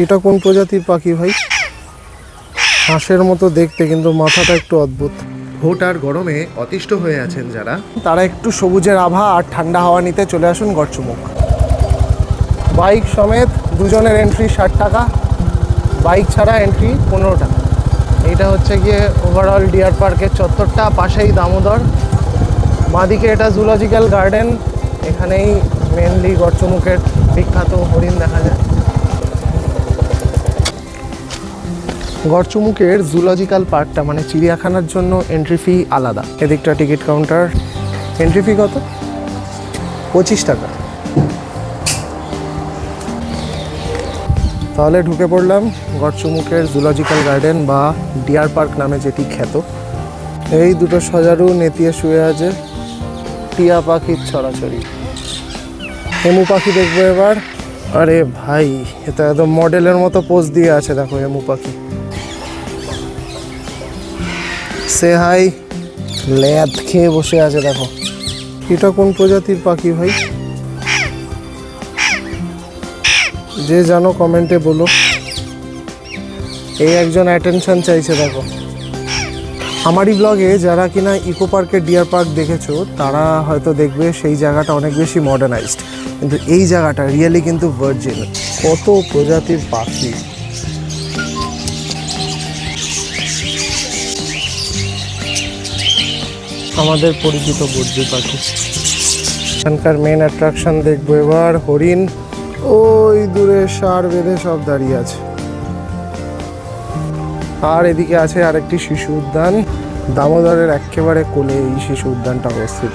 এটা কোন প্রজাতির পাখি ভাই? হাঁসের মতো দেখতে, কিন্তু মাথাটা একটু অদ্ভুত। ভোট আর গরমে অতিষ্ঠ হয়ে আছেন যারা, তারা একটু সবুজের আভা আর ঠান্ডা হাওয়া নিতে চলে আসুন গড়চুমুক। বাইক সমেত দুজনের এন্ট্রি 60 টাকা, বাইক ছাড়া এন্ট্রি 15 টাকা। এইটা হচ্ছে গিয়ে ওভারঅল ডিয়ার পার্কের চত্বরটা, পাশেই দামোদর। বাঁদিকে এটা জুলজিক্যাল গার্ডেন, এখানেই মেনলি গড়চুমুকের বিখ্যাত হরিণ দেখা যায়। গড়চুমুকের জুলজিক্যাল পার্কটা মানে চিড়িয়াখানার জন্য এন্ট্রি ফি আলাদা। এদিকটা টিকিট কাউন্টার। এন্ট্রি ফি কত? 25 টাকা। তাহলে ঢুকে পড়লাম গড়চুমুকের জুলজিক্যাল গার্ডেন বা ডিয়ার পার্ক নামে যেটি খ্যাত। এই দুটো সজারু নেতিয়ে শুয়ে আছে, টিয়া পাখির ছড়াছড়ি। এমু পাখি দেখবো এবার। আরে ভাই, এটা একদম মডেলের মতো পোজ দিয়ে আছে, দেখো এমু পাখি। সে হাই, ল্যাদ খেয়ে বসে আছে দেখো। এটা কোন প্রজাতির পাখি ভাই? যে জানো কমেন্টে বলো। এই একজন অ্যাটেনশন চাইছে দেখো। আমারই ব্লগে যারা কিনা ইকো পার্কের ডিয়ার পার্ক দেখেছো তারা হয়তো দেখবে সেই জায়গাটা অনেক বেশি মডার্নাইজড, কিন্তু এই জায়গাটা রিয়েলি কিন্তু ভার্জিন। কত প্রজাতির পাখি! আমাদের পরিচিত বর্জি পাখি। এখানকার মেন অ্যাট্রাকশন দেখবো এবার হরিণ। ওই দূরে ষাঁড় বেঁধে সব দাঁড়িয়ে আছে। আর এদিকে আছে আরেকটি শিশু উদ্যান। দামোদরের একেবারে কোলে এই শিশু উদ্যানটা অবস্থিত।